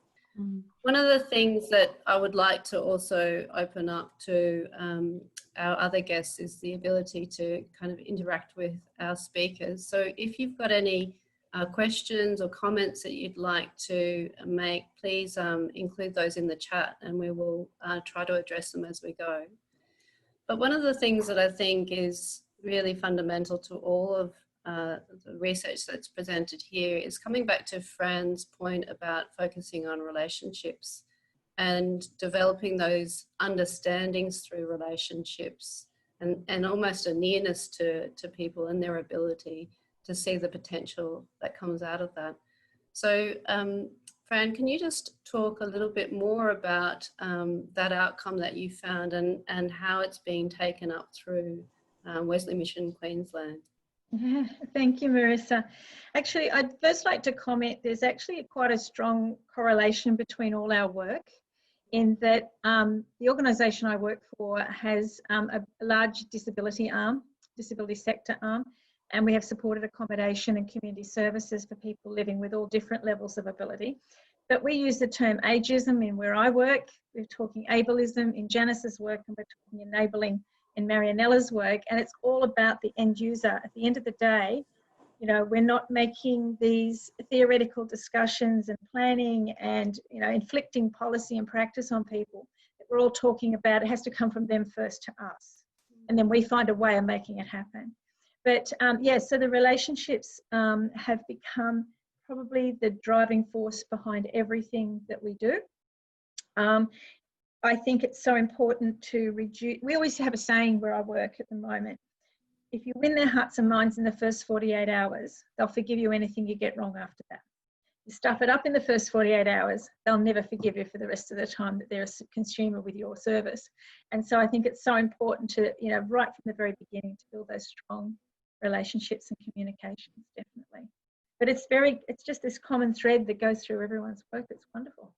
A: One of the things that I would like to also open up to our other guests is the ability to kind of interact with our speakers. So if you've got any questions or comments that you'd like to make, please include those in the chat, and we will try to address them as we go. But one of the things that I think is really fundamental to all of the research that's presented here is coming back to Fran's point about focusing on relationships and developing those understandings through relationships, and almost a nearness to people and their ability to see the potential that comes out of that. So Fran, can you just talk a little bit more about that outcome that you found and how it's being taken up through Wesley Mission Queensland?
B: Yeah, thank you, Marissa. Actually, I'd first like to comment, there's actually quite a strong correlation between all our work, in that the organisation I work for has a large disability sector arm, And we have supported accommodation and community services for people living with all different levels of ability. But we use the term ageism in where I work. We're talking ableism in Janice's work, and we're talking enabling in Marionella's work. And it's all about the end user. At the end of the day, you know, we're not making these theoretical discussions and planning and, you know, inflicting policy and practice on people. We're all talking about it has to come from them first to us. And then we find a way of making it happen. But yeah, so the relationships have become probably the driving force behind everything that we do. I think it's so important to reduce, we always have a saying where I work at the moment, if you win their hearts and minds in the first 48 hours, they'll forgive you anything you get wrong after that. You stuff it up in the first 48 hours, they'll never forgive you for the rest of the time that they're a consumer with your service. And so I think it's so important to, you know, right from the very beginning to build those strong relationships and communications, definitely. But it's just this common thread that goes through everyone's work. It's wonderful.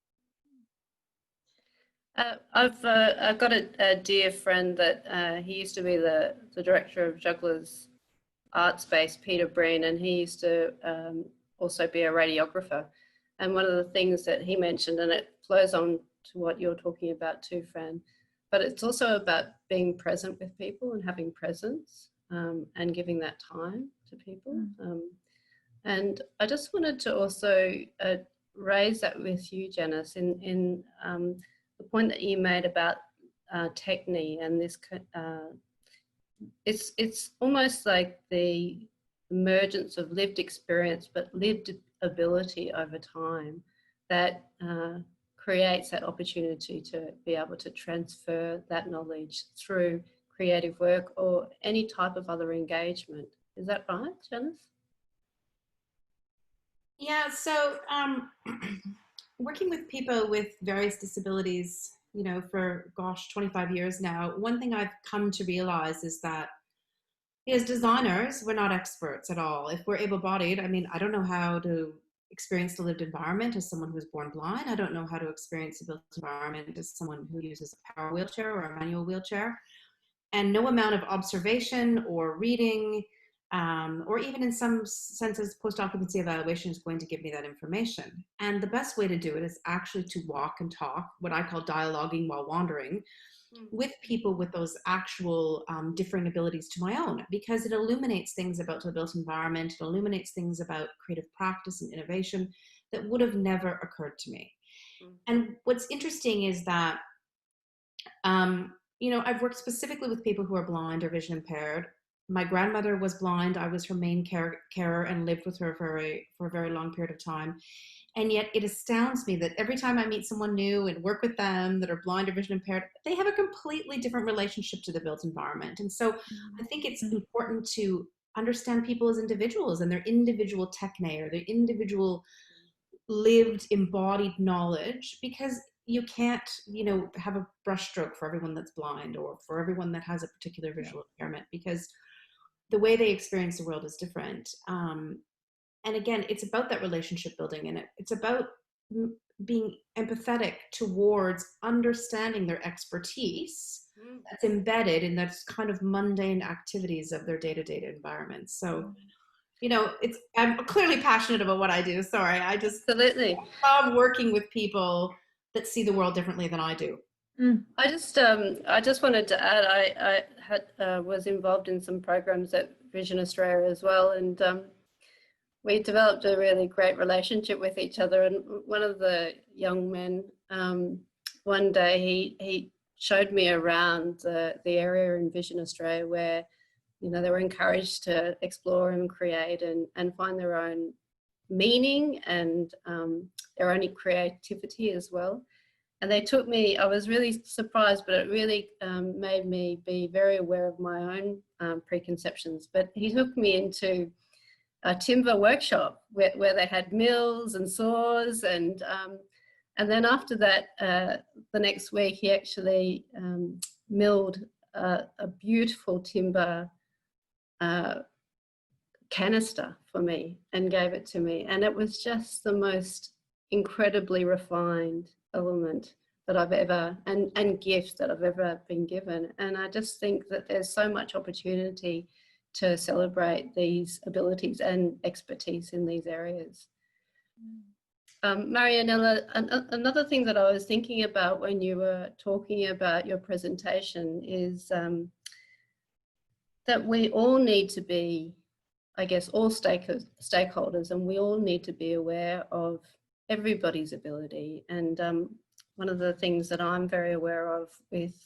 A: I've got a dear friend that he used to be the director of Jugglers Art Space, Peter Breen, and he used to also be a radiographer. And one of the things that he mentioned, and it flows on to what you're talking about too, Fran, but it's also about being present with people and having presence and giving that time to people. And I just wanted to also raise that with you, Janice, in the point that you made about techne and this, it's almost like the emergence of lived experience, but lived ability over time that creates that opportunity to be able to transfer that knowledge through creative work or any type of other engagement. Is that right, Janice?
C: Yeah, so working with people with various disabilities, you know, for, gosh, 25 years now, one thing I've come to realize is that as designers, we're not experts at all. If we're able-bodied, I mean, I don't know how to experience the lived environment as someone who's born blind. I don't know how to experience the built environment as someone who uses a power wheelchair or a manual wheelchair. And no amount of observation or reading, or even in some senses, post-occupancy evaluation is going to give me that information. And the best way to do it is actually to walk and talk, what I call dialoguing while wandering, with people with those actual differing abilities to my own, because it illuminates things about the built environment, it illuminates things about creative practice and innovation that would have never occurred to me. And what's interesting is that, you know, I've worked specifically with people who are blind or vision impaired. My grandmother was blind. I was her main carer and lived with her for a very long period of time. And yet it astounds me that every time I meet someone new and work with them that are blind or vision impaired, they have a completely different relationship to the built environment. And so I think it's important to understand people as individuals and their individual techne or their individual lived embodied knowledge, because you can't, you know, have a brushstroke for everyone that's blind or for everyone that has a particular visual impairment, because the way they experience the world is different. And again, it's about that relationship building, and it's about being empathetic towards understanding their expertise that's embedded in those kind of mundane activities of their day-to-day environments. So, you know, I'm clearly passionate about what I do. Sorry, I just
A: Absolutely
C: love working with people that see the world differently than I do.
A: I just wanted to add, I was involved in some programs at Vision Australia as well, and we developed a really great relationship with each other. And one of the young men, one day he showed me around the area in Vision Australia where, you know, they were encouraged to explore and create and find their own meaning and their own creativity as well. And they took me, I was really surprised, but it really made me be very aware of my own preconceptions. But he took me into a timber workshop where they had mills and saws, and then after that, the next week he actually milled a beautiful timber canister for me and gave it to me, and it was just the most incredibly refined element that I've ever and gift that I've ever been given. And I just think that there's so much opportunity to celebrate these abilities and expertise in these areas. Marianella, another thing that I was thinking about when you were talking about your presentation is that we all need to be, I guess, all stakeholders, and we all need to be aware of everybody's ability. And one of the things that I'm very aware of with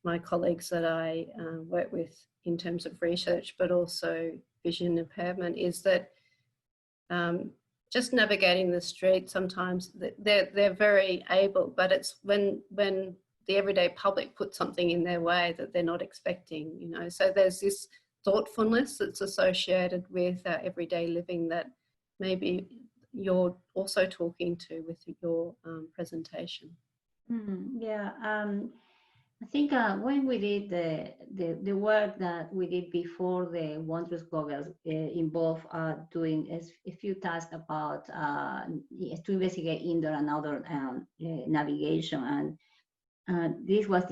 A: my colleagues that I work with in terms of research, but also vision impairment, is that just navigating the street, sometimes they're very able, but it's when the everyday public put something in their way that they're not expecting, you know. So there's this thoughtfulness that's associated with our everyday living that maybe you're also talking to with your presentation.
D: Yeah, I think when we did the work that we did before the Wondrous Goggles involved doing a few tasks about to investigate indoor and outdoor navigation, and there was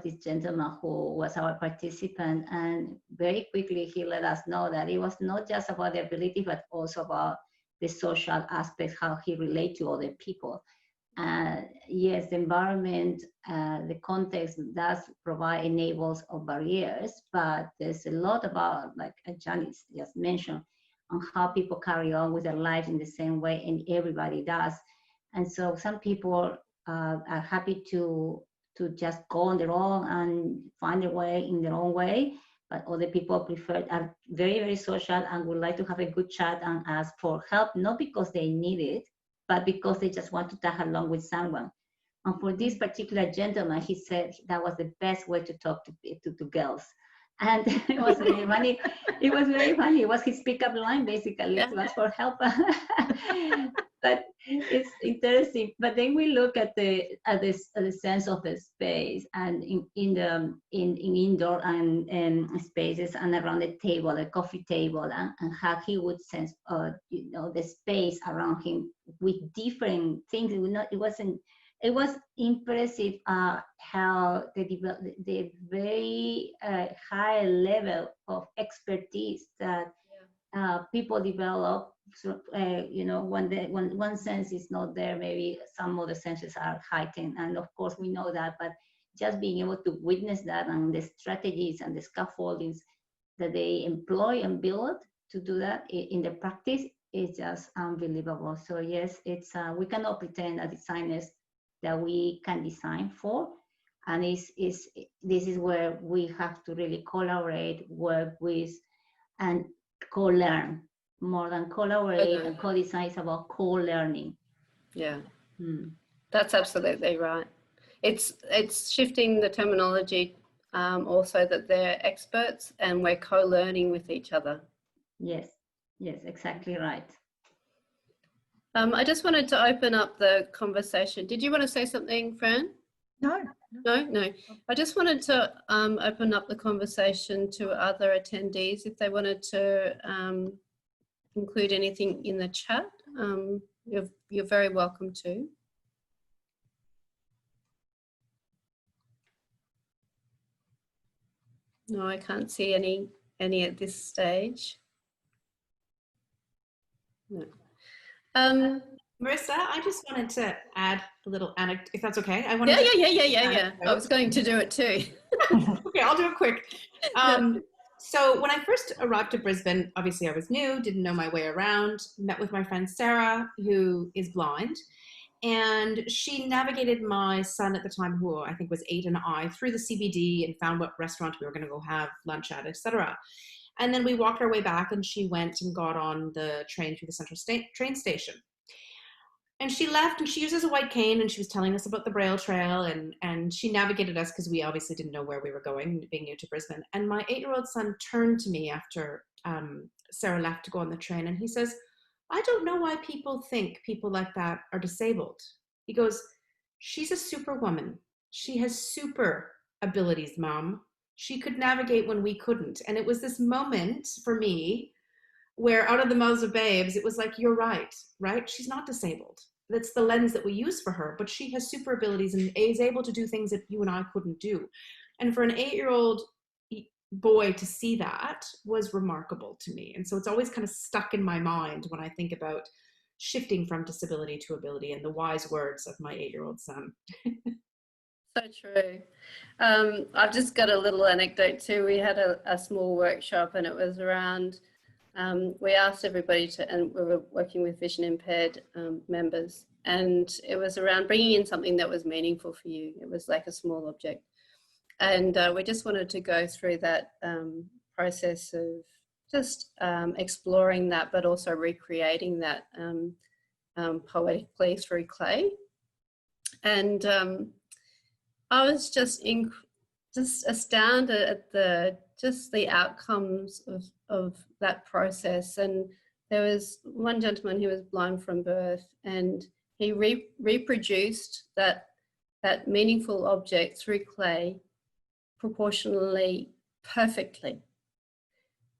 D: this gentleman who was our participant, and very quickly he let us know that it was not just about the ability, but also about the social aspects, how he relates to other people. Yes, the environment, the context does provide enables of barriers, but there's a lot about, like Janice just mentioned, on how people carry on with their lives in the same way, and everybody does. And so some people are happy to just go on their own and find their way in their own way, but other people are very, very social and would like to have a good chat and ask for help, not because they need it, but because they just want to tag along with someone. And for this particular gentleman, he said that was the best way to talk to girls. And it was very funny. It was very funny. It was his pickup line, basically, to ask for help. But it's interesting. But then we look at the sense of the space, and in indoor and spaces and around the table, the coffee table, and how he would sense, the space around him with different things. It was impressive how the very high level of expertise that people develop. So, when one sense is not there, maybe some other senses are heightened, and of course we know that. But just being able to witness that, and the strategies and the scaffoldings that they employ and build to do that in the practice is just unbelievable. So yes, it's we cannot pretend as designers that we can design for, and this is where we have to really collaborate, work with, and co-learn. More than collaborate and co-design, is about co-learning.
A: Yeah, that's absolutely right. It's shifting the terminology, also that they're experts and we're co-learning with each other. Yes,
D: exactly right.
A: I just wanted to open up the conversation. Did you want to say something, Fran?
B: No.
A: I just wanted to open up the conversation to other attendees if they wanted to include anything in the chat. You're very welcome to. No, I can't see any at this stage. No.
C: Marissa, I just wanted to add a little anecdote, if that's okay.
A: Yeah. I was going to do it too.
C: Okay, I'll do it quick. So when I first arrived to Brisbane, obviously I was new, didn't know my way around, met with my friend Sarah, who is blind, and she navigated my son at the time, who I think was 8, and I, through the CBD and found what restaurant we were going to go have lunch at, etc. And then we walked our way back, and she went and got on the train through the central train station. And she left, and she uses a white cane, and she was telling us about the Braille Trail, and she navigated us because we obviously didn't know where we were going, being new to Brisbane. And my 8-year-old son turned to me after Sarah left to go on the train, and he says, "I don't know why people think people like that are disabled." He goes, "She's a superwoman. She has super abilities, Mom. She could navigate when we couldn't." And it was this moment for me where, out of the mouths of babes, it was like, you're right? She's not disabled. That's the lens that we use for her, but she has super abilities and is able to do things that you and I couldn't do. And for an 8-year-old boy to see that was remarkable to me. And so it's always kind of stuck in my mind when I think about shifting from disability to ability, and the wise words of my 8-year-old son.
A: So true. I've just got a little anecdote too. We had a small workshop, and it was around, we asked everybody to, and we were working with vision impaired members, and it was around bringing in something that was meaningful for you. It was like a small object. And we just wanted to go through that process of just exploring that, but also recreating that poetically through clay. And I was just astounded at the outcomes of that process. And there was one gentleman who was blind from birth, and he reproduced that meaningful object through clay proportionally perfectly.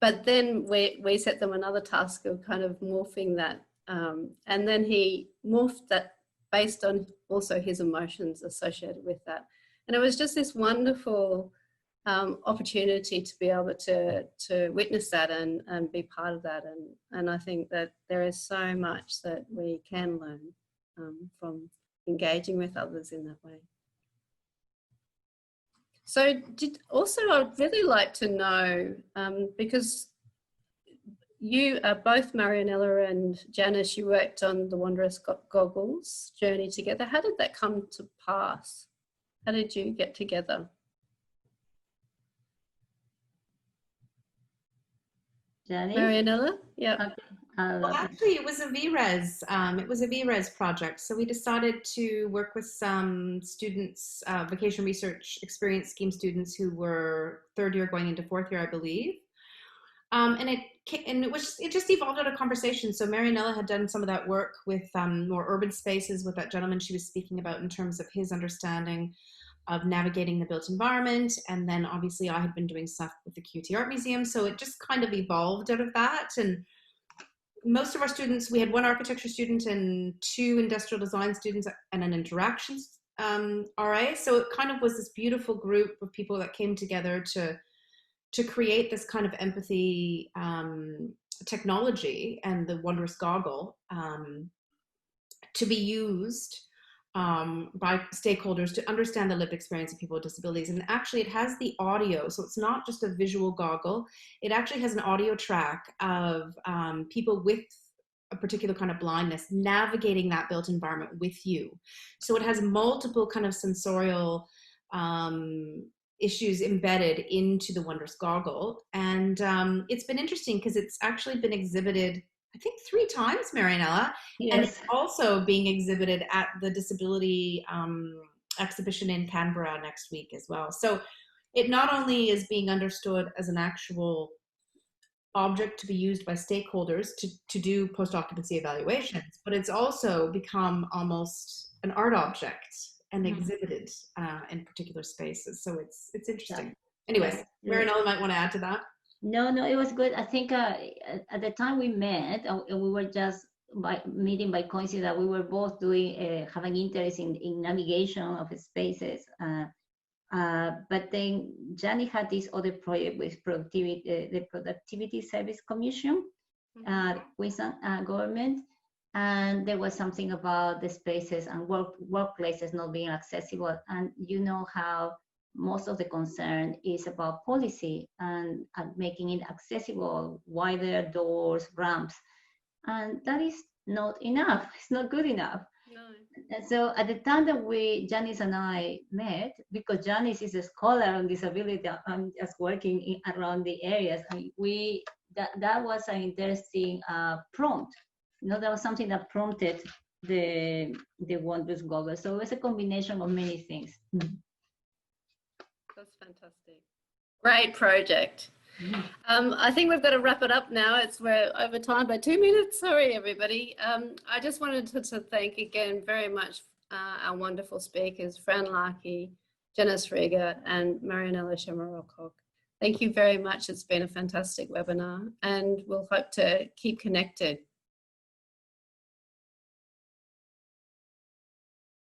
A: But then we set them another task of kind of morphing that, and then he morphed that based on also his emotions associated with that. And it was just this wonderful opportunity to be able to witness that and be part of that. And I think that there is so much that we can learn from engaging with others in that way. So I'd really like to know, because you are both, Marianella and Janice, you worked on the Wondrous Goggles journey together. How did that come to pass? How did you get together?
D: Janice?
A: Marianella? Yeah.
D: Okay.
C: Well, actually, it was a VRES. It was a VRES project. So we decided to work with some students, vocation research experience scheme students who were 3rd year going into 4th year, I believe. And it just evolved out of conversation. So Marionella had done some of that work with more urban spaces with that gentleman she was speaking about in terms of his understanding of navigating the built environment. And then obviously I had been doing stuff with the QT Art Museum. So it just kind of evolved out of that. And most of our students, we had 1 architecture student and 2 industrial design students and an interactions RA. So it kind of was this beautiful group of people that came together to create this kind of empathy technology and the Wondrous Goggle to be used by stakeholders to understand the lived experience of people with disabilities. And actually it has the audio, so it's not just a visual goggle. It actually has an audio track of people with a particular kind of blindness navigating that built environment with you. So it has multiple kind of sensorial issues embedded into the Wondrous Goggle. And it's been interesting because it's actually been exhibited, I think 3 times, Marianella.
D: Yes.
C: And it's also being exhibited at the disability exhibition in Canberra next week as well. So it not only is being understood as an actual object to be used by stakeholders to do post-occupancy evaluations, but it's also become almost an art object and exhibited in particular spaces. So it's interesting. Anyways, Marianella might want to add to that.
D: No, it was good. I think at the time we met, we were just meeting by coincidence that we were both doing, having interest in navigation of spaces. But then Janice had this other project with the Productivity Service Commission, Queensland government. And there was something about the spaces and workplaces not being accessible. And you know how most of the concern is about policy and making it accessible, wider doors, ramps. And that is not enough. It's not good enough.
A: No.
D: And so at the time that Janice and I met, because Janice is a scholar on disability, I'm just working around the areas, and that was an interesting prompt. You know, that was something that prompted the Wondrous Goggle. So it was a combination of many things.
A: That's fantastic. Great project. I think we've got to wrap it up now. We're over time by 2 minutes. Sorry, everybody. I just wanted to thank again very much our wonderful speakers, Fran Larki, Janice Rieger, and Marianella Chamorro-Koc. Thank you very much. It's been a fantastic webinar, and we'll hope to keep connected.